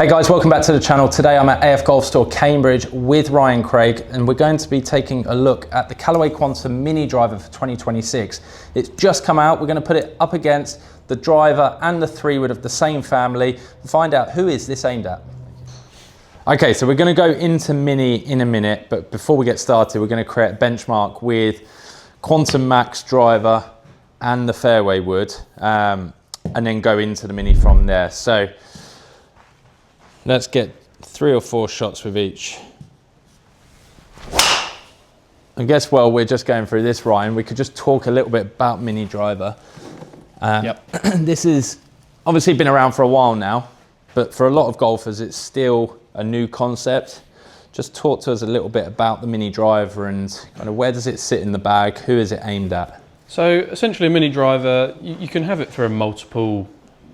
Hey guys, welcome back to the channel. Today I'm at AF Golf Store Cambridge with Ryan Craig, and we're going to be taking a look at the Callaway Quantum Mini Driver for 2026. It's just come out. We're going to put it up against the driver and the 3-wood of the same family and find out who is this aimed at. Okay, so we're going to go into Mini in a minute, but before we get started, we're going to create a benchmark with Quantum Max driver and the fairway wood, and then go into the Mini from there. So let's get 3 or 4 shots with each. I guess while we're just going through this, Ryan, we could just talk a little bit about Mini Driver. This is obviously been around for a while now, but for a lot of golfers, it's still a new concept. Just talk to us a little bit about the Mini Driver and kind of where does it sit in the bag? Who is it aimed at? So essentially a Mini Driver, you can have it for a multiple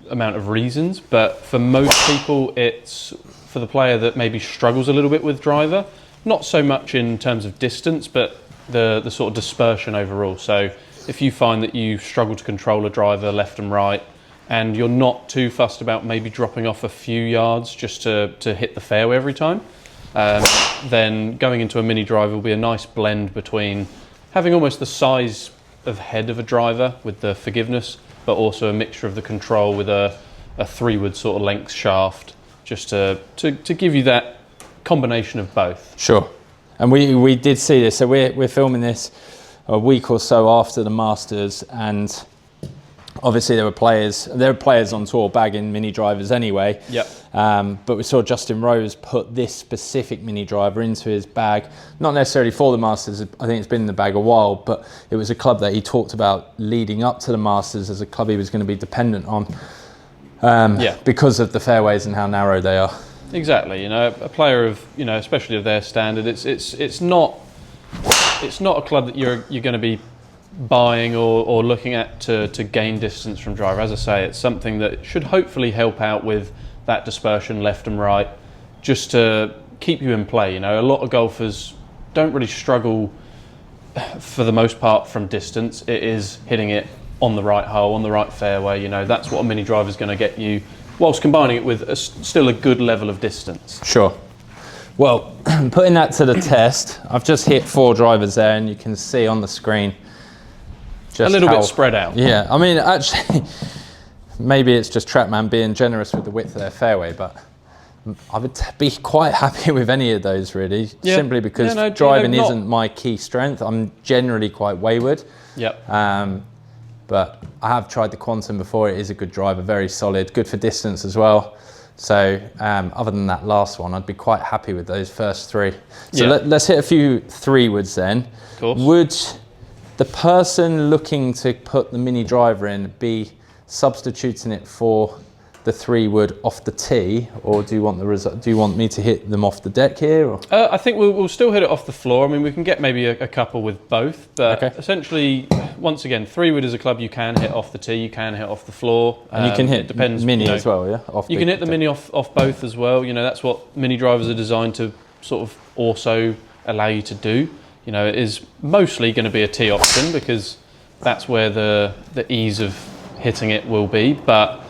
amount of reasons, but for most people it's for the player that maybe struggles a little bit with driver, not so much in terms of distance, but the sort of dispersion overall. So if you find that you struggle to control a driver left and right, and you're not too fussed about maybe dropping off a few yards just to hit the fairway every time, then going into a Mini Driver will be a nice blend between having almost the size of head of a driver with the forgiveness, but also a mixture of the control with a 3-wood sort of length shaft, just to give you that combination of both. Sure. And we did see this. So we're filming this a week or so after the Masters, and obviously there were players on tour bagging Mini Drivers anyway. Yep. But we saw Justin Rose put this specific Mini Driver into his bag, not necessarily for the Masters. I think it's been in the bag a while, but it was a club that he talked about leading up to the Masters as a club he was going to be dependent on, because of the fairways and how narrow they are. Exactly. You know, a player of, you know, especially of their standard, it's not a club that you're going to be buying or looking at to gain distance from driver. As I say, it's something that should hopefully help out with that dispersion left and right, just to keep you in play. You know, a lot of golfers don't really struggle for the most part from distance. It is hitting it on the right hole, on the right fairway. You know, that's what a Mini Driver is going to get you, whilst combining it with still a good level of distance. Sure. Well, putting that to the test, I've just hit 4 drivers there, and you can see on the screen just a little bit spread out. Yeah, I mean, actually, maybe it's just TrackMan being generous with the width of their fairway, but I would be quite happy with any of those, really, simply because driving isn't my key strength. I'm generally quite wayward. Yep. But I have tried the Quantum before. It is a good driver, very solid, good for distance as well. So other than that last one, I'd be quite happy with those first 3. So let's hit a few 3-woods then. Of course. Would the person looking to put the Mini Driver in be substituting it for the 3-wood off the tee, or do you want me to hit them off the deck here? Or? I think we'll still hit it off the floor. I mean, we can get maybe a couple with both, but essentially, once again, 3-wood is a club you can hit off the tee, you can hit off the floor. And you can hit Mini as well, yeah? You can hit the Mini off both as well. You know, that's what Mini Drivers are designed to sort of also allow you to do. You know, it is mostly going to be a tee option because that's where the ease of hitting it will be, but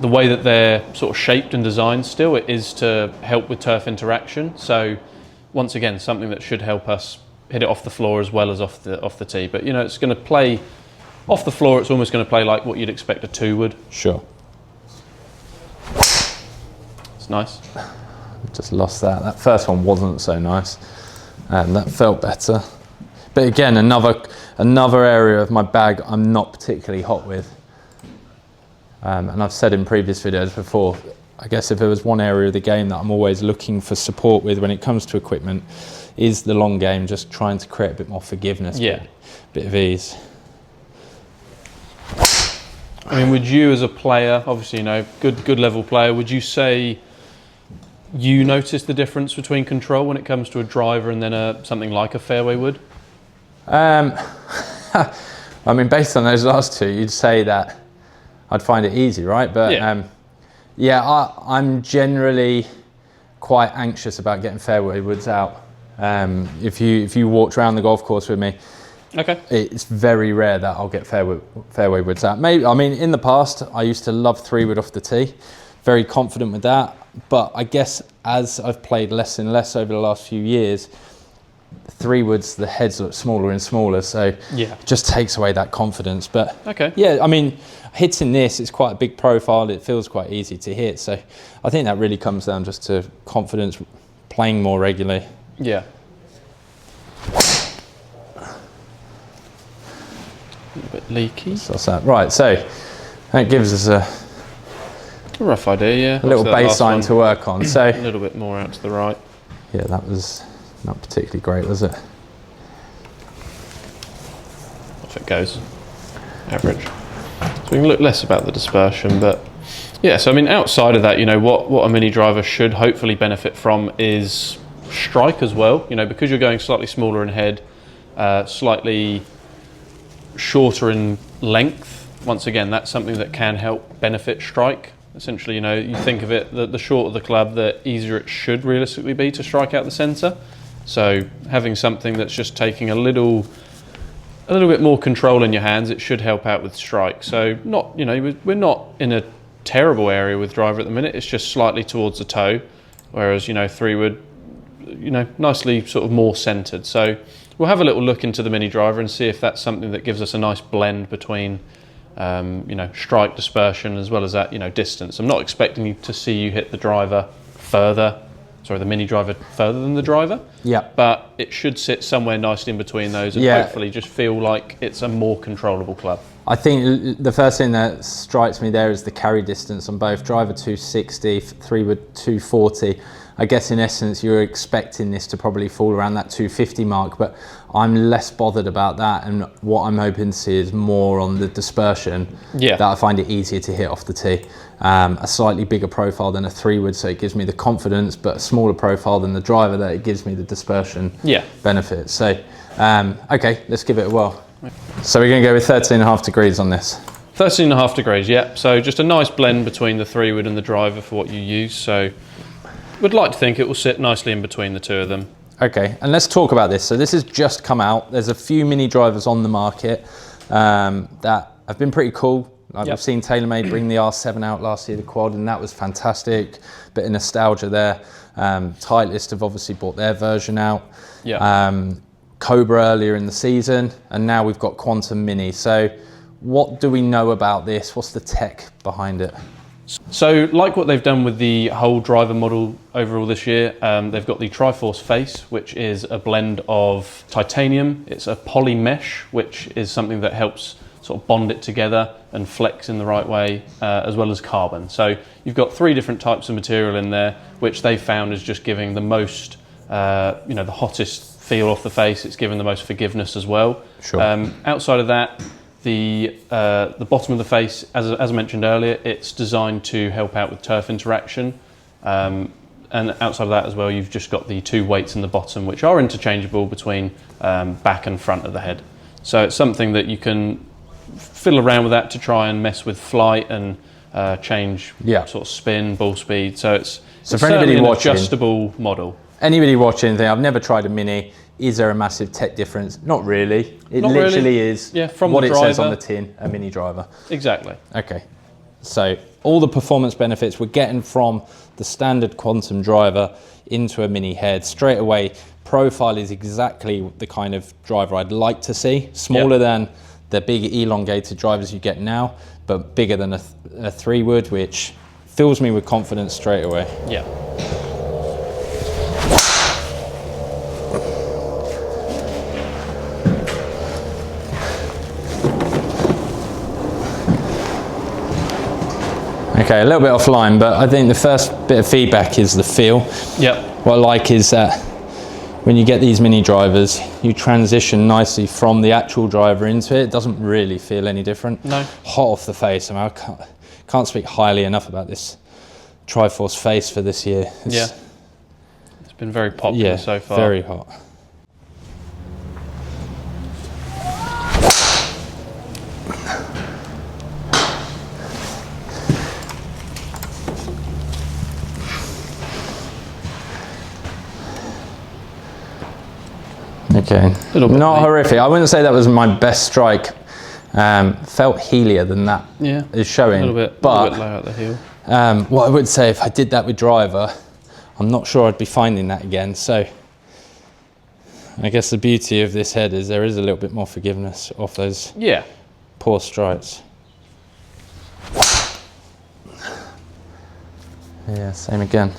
the way that they're sort of shaped and designed still, it is to help with turf interaction. So once again, something that should help us hit it off the floor as well as off the tee. But you know, it's going to play off the floor. It's almost going to play like what you'd expect a 2-wood. Sure. It's nice. Just lost that. That first one wasn't so nice, and that felt better. But again, another area of my bag I'm not particularly hot with. And I've said in previous videos before, I guess if there was one area of the game that I'm always looking for support with when it comes to equipment, is the long game, just trying to create a bit more forgiveness, bit of ease. I mean, would you as a player, obviously, you know, good level player, would you say you notice the difference between control when it comes to a driver and then something like a fairway wood? I mean, based on those last 2, you'd say that I'd find it easy, right? But I'm generally quite anxious about getting fairway woods out. If you walked around the golf course with me, it's very rare that I'll get fairway woods out. Maybe, I mean, in the past I used to love 3-wood off the tee. very confident with that. But I guess as I've played less and less over the last few years, 3-woods, the heads look smaller and smaller, so it just takes away that confidence. But yeah, I mean, hitting this, it's quite a big profile. It feels quite easy to hit. So I think that really comes down just to confidence, playing more regularly. Yeah. A little bit leaky. So that's that. Right, so that gives us a rough idea, yeah. A little baseline to work on. So a little bit more out to the right. Yeah, that was not particularly great, was it? Off it goes. Average. So we can look less about the dispersion, but yeah, so I mean, outside of that, you know, what a mini driver should hopefully benefit from is strike as well. You know, because you're going slightly smaller in head, slightly shorter in length. Once again, that's something that can help benefit strike. Essentially, you know, you think of it, the shorter the club, the easier it should realistically be to strike out the centre. So having something that's just taking a little bit more control in your hands, it should help out with strike. So not, you know, we're not in a terrible area with driver at the minute. It's just slightly towards the toe, whereas, you know, 3-wood, you know, nicely sort of more centred. So we'll have a little look into the mini driver and see if that's something that gives us a nice blend between you know, strike, dispersion, as well as that, you know, distance. I'm not expecting you to see you hit the mini driver further than the driver. Yeah. But it should sit somewhere nicely in between those and hopefully just feel like it's a more controllable club. I think the first thing that strikes me there is the carry distance on both. Driver 260, 3-wood 240. I guess in essence you're expecting this to probably fall around that 250 mark, but I'm less bothered about that, and what I'm hoping to see is more on the dispersion. That I find it easier to hit off the tee. A slightly bigger profile than a 3-wood, so it gives me the confidence, but a smaller profile than the driver, that it gives me the dispersion benefit. So okay, let's give it a whirl. So we're going to go with 13.5 degrees on this. 13.5 degrees, yeah. So just a nice blend between the 3-wood and the driver for what you use. So would like to think it will sit nicely in between the two of them. Okay, and let's talk about this. So this has just come out. There's a few mini drivers on the market that have been pretty cool. Like I've seen TaylorMade bring the R7 out last year, the quad, and that was fantastic. Bit of nostalgia there. Titleist have obviously brought their version out. Cobra earlier in the season, and now we've got Quantum Mini. So what do we know about this? What's the tech behind it? So like what they've done with the whole driver model overall this year, they've got the Triforce face, which is a blend of titanium. It's a poly mesh, which is something that helps sort of bond it together and flex in the right way, as well as carbon. So you've got 3 different types of material in there, which they found is just giving the most, you know, the hottest feel off the face. It's giving the most forgiveness as well. Outside of that, the bottom of the face, as I mentioned earlier, it's designed to help out with turf interaction. And outside of that as well, you've just got the 2 weights in the bottom, which are interchangeable between back and front of the head. So it's something that you can fiddle around with that to try and mess with flight and change sort of spin, ball speed. So it's for anybody watching, an adjustable model. Anybody watching anything, I've never tried a Mini. Is there a massive tech difference? Not really. It literally is from what the it driver says on the tin, a Mini driver. Exactly. Okay. So all the performance benefits we're getting from the standard Quantum driver into a Mini head. Straight away, profile is exactly the kind of driver I'd like to see. Smaller than the big elongated drivers you get now, but bigger than a 3-wood, which fills me with confidence straight away. Okay, a little bit offline, but I think the first bit of feedback is the feel. What I like is that when you get these mini drivers, you transition nicely from the actual driver into it. It doesn't really feel any different. Hot off the face. I mean, I can't speak highly enough about this Triforce face for this year. It's been very popular so far. Very hot. Okay, not horrific. I wouldn't say that was my best strike. Felt heelier than that is showing. A little bit low at the heel. What I would say, if I did that with driver, I'm not sure I'd be finding that again. So I guess the beauty of this head is there is a little bit more forgiveness off those poor strikes. Yeah, same again.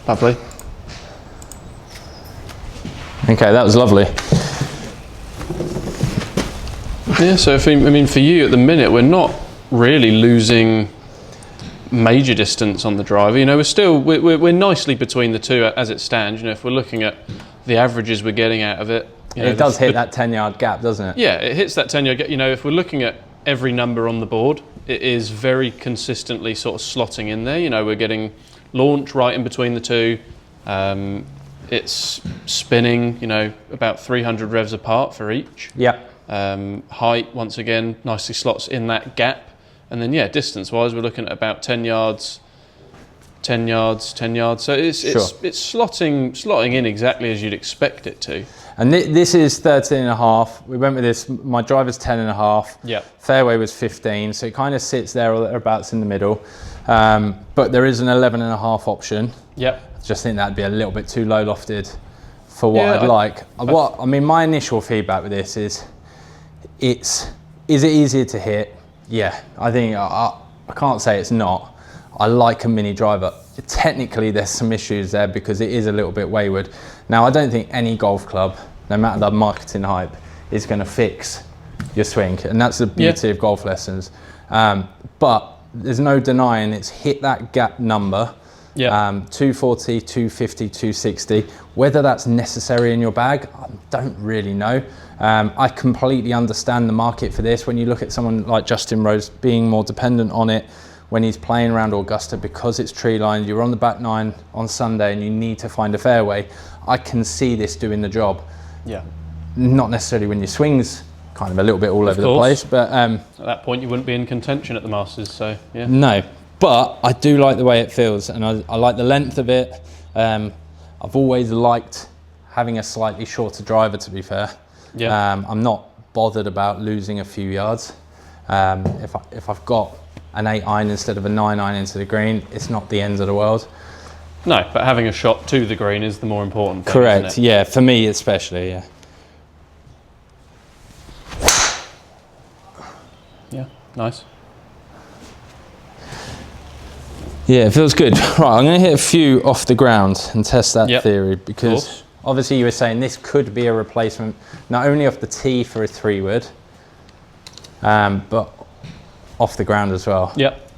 Lovely. Okay, that was lovely. Yeah, so I mean, for you at the minute, we're not really losing major distance on the driver. You know, we're nicely between the two as it stands. You know, if we're looking at the averages we're getting out of it, you know, it does hit that 10-yard gap, doesn't it? Yeah, it hits that 10-yard gap. You know, if we're looking at every number on the board, it is very consistently sort of slotting in there. You know, we're getting launch right in between the two. It's spinning, you know, about 300 revs apart for each. Yeah. Height, once again, nicely slots in that gap. And then, yeah, distance-wise, we're looking at about 10 yards, 10 yards, 10 yards. So it's slotting in exactly as you'd expect it to. And this is 13.5. We went with this, my driver's 10.5. Yeah. Fairway was 15, so it kind of sits there or thereabouts in the middle. But there is an 11.5 option. Yeah. I just think that'd be a little bit too low lofted for what I'd like. I mean, my initial feedback with this is it easier to hit? Yeah, I think I can't say it's not. I like a mini driver. Technically, there's some issues there because it is a little bit wayward. Now, I don't think any golf club, no matter the marketing hype, is going to fix your swing, and that's the beauty of golf lessons. But there's no denying it's hit that gap number. 240, 250, 260. Whether that's necessary in your bag, I don't really know. I completely understand the market for this. When you look at someone like Justin Rose being more dependent on it when he's playing around Augusta because it's tree lined, you're on the back nine on Sunday and you need to find a fairway, I can see this doing the job. Yeah. Not necessarily when your swing's kind of a little bit all over the place, but at that point you wouldn't be in contention at the Masters, so yeah. No. But I do like the way it feels, and I like the length of it. I've always liked having a slightly shorter driver, to be fair. Yeah. I'm not bothered about losing a few yards. If I've got an 8-iron instead of a 9-iron into the green, it's not the end of the world. No, but having a shot to the green is the more important thing. Correct, isn't it? yeah, for me especially, yeah. Yeah, nice. Yeah, it feels good. Right, I'm going to hit a few off the ground and test that theory, because obviously you were saying this could be a replacement not only off the tee for a 3-wood, but off the ground as well. Yep.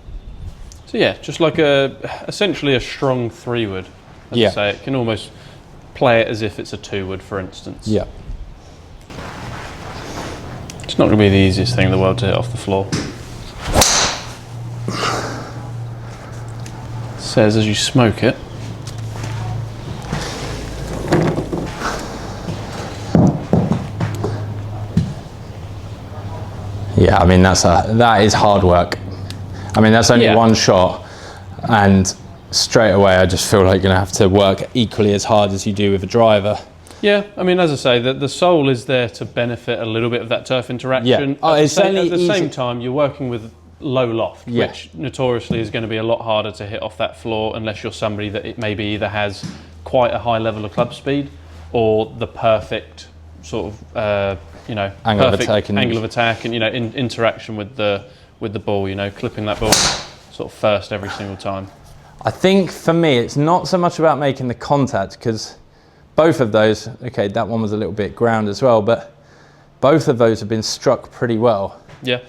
So yeah, just like essentially a strong 3-wood. As I say, it can almost play it as if it's a 2-wood, for instance. Yeah. It's not going to be the easiest thing in the world to hit off the floor. Says as you smoke it. Yeah, I mean that is hard work. I mean that's only one shot, and straight away I just feel like you're gonna have to work equally as hard as you do with a driver. Yeah, I mean, as I say, the sole is there to benefit a little bit of that turf interaction. Yeah. Oh, at the same time, you're working with low loft, which notoriously is going to be a lot harder to hit off that floor unless you're somebody that it maybe either has quite a high level of club speed or the perfect sort of angle of attack and interaction with the ball, clipping that ball sort of first every single time. I think for me it's not so much about making the contact, because both of those, okay, that one was a little bit ground as well, but both of those have been struck pretty well. Yeah.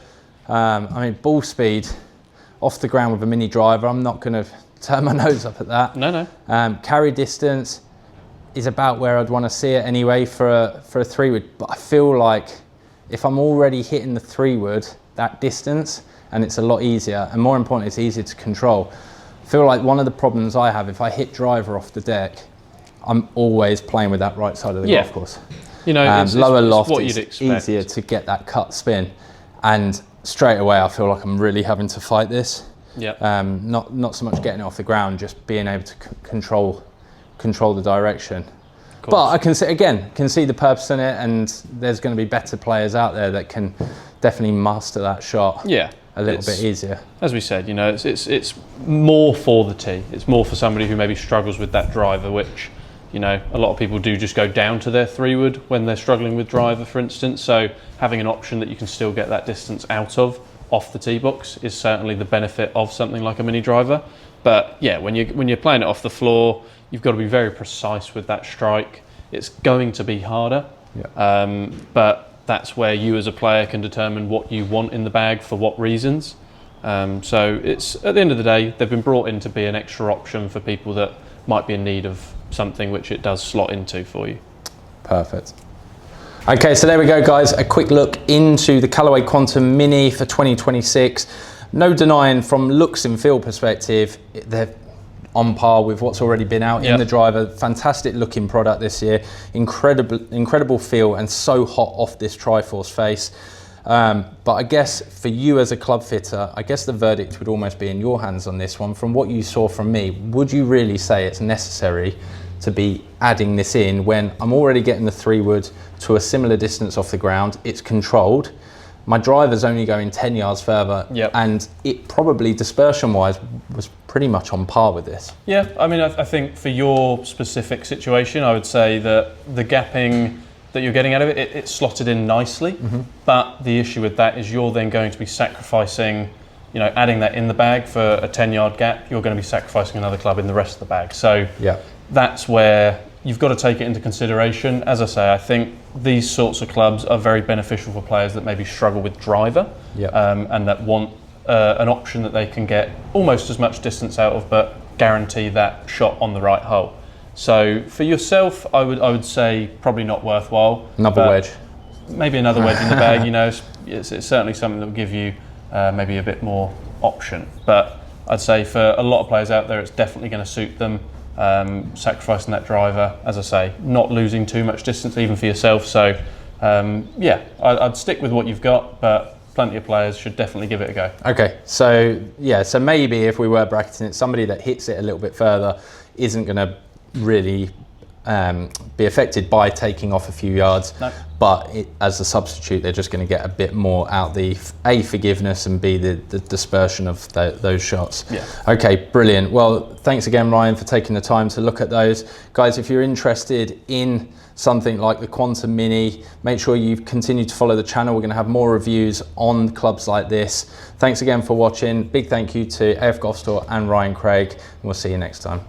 I mean, ball speed off the ground with a mini driver, I'm not going to turn my nose up at that. No. Carry distance is about where I'd want to see it anyway for a 3-wood. But I feel like if I'm already hitting the 3-wood, that distance, and it's a lot easier, and more important, it's easier to control. I feel like one of the problems I have, if I hit driver off the deck, I'm always playing with that right side of the golf course. You know, lower loft, what you'd it's expect. easier to get that cut spin. And straight away, I feel like I'm really having to fight this. Yeah. Not so much getting it off the ground, just being able to control the direction. But I can see the purpose in it, and there's going to be better players out there that can definitely master that shot. Yeah. A little bit easier. As we said, you know, it's more for the tee. It's more for somebody who maybe struggles with that driver, which, you know, a lot of people do just go down to their 3-wood when they're struggling with driver, for instance. So having an option that you can still get that distance out of off the tee box is certainly the benefit of something like a mini driver. But yeah, when you're playing it off the floor, you've got to be very precise with that strike. It's going to be harder, but that's where you as a player can determine what you want in the bag for what reasons. So it's, at the end of the day, they've been brought in to be an extra option for people that might be in need of something which it does slot into for you. Perfect. Okay, so there we go, guys. A quick look into the Callaway Quantum Mini for 2026. No denying, from looks and feel perspective, they're on par with what's already been out in the driver. Fantastic looking product this year. Incredible feel, and so hot off this Triforce face. But I guess for you as a club fitter, I guess the verdict would almost be in your hands on this one. From what you saw from me, would you really say it's necessary to be adding this in when I'm already getting the 3-wood to a similar distance off the ground? It's controlled. My driver's only going 10 yards further, and it probably, dispersion-wise, was pretty much on par with this. Yeah, I mean, I think for your specific situation, I would say that the gapping that you're getting out of it, it's slotted in nicely. But the issue with that is you're then going to be sacrificing, you know, adding that in the bag for a 10-yard gap, you're going to be sacrificing another club in the rest of the bag. So that's where you've got to take it into consideration. As I say, I think these sorts of clubs are very beneficial for players that maybe struggle with driver and that want an option that they can get almost as much distance out of, but guarantee that shot on the right hole. So for yourself, I would say probably not worthwhile. Another wedge. Maybe another wedge in the bag. You know, it's certainly something that will give you maybe a bit more option. But I'd say for a lot of players out there, it's definitely going to suit them. Sacrificing that driver, as I say, not losing too much distance even for yourself. So I'd stick with what you've got, but plenty of players should definitely give it a go. Okay, so so maybe if we were bracketing it, somebody that hits it a little bit further isn't going to really be affected by taking off a few yards, but as a substitute, they're just going to get a bit more out the A, forgiveness, and B, the dispersion of those shots. Okay, brilliant. Well, thanks again, Ryan, for taking the time to look at those. Guys, if you're interested in something like the Quantum Mini, make sure you continue to follow the channel. We're going to have more reviews on clubs like this. Thanks again for watching. Big thank you to AF Golf Store and Ryan Craig, and we'll see you next time.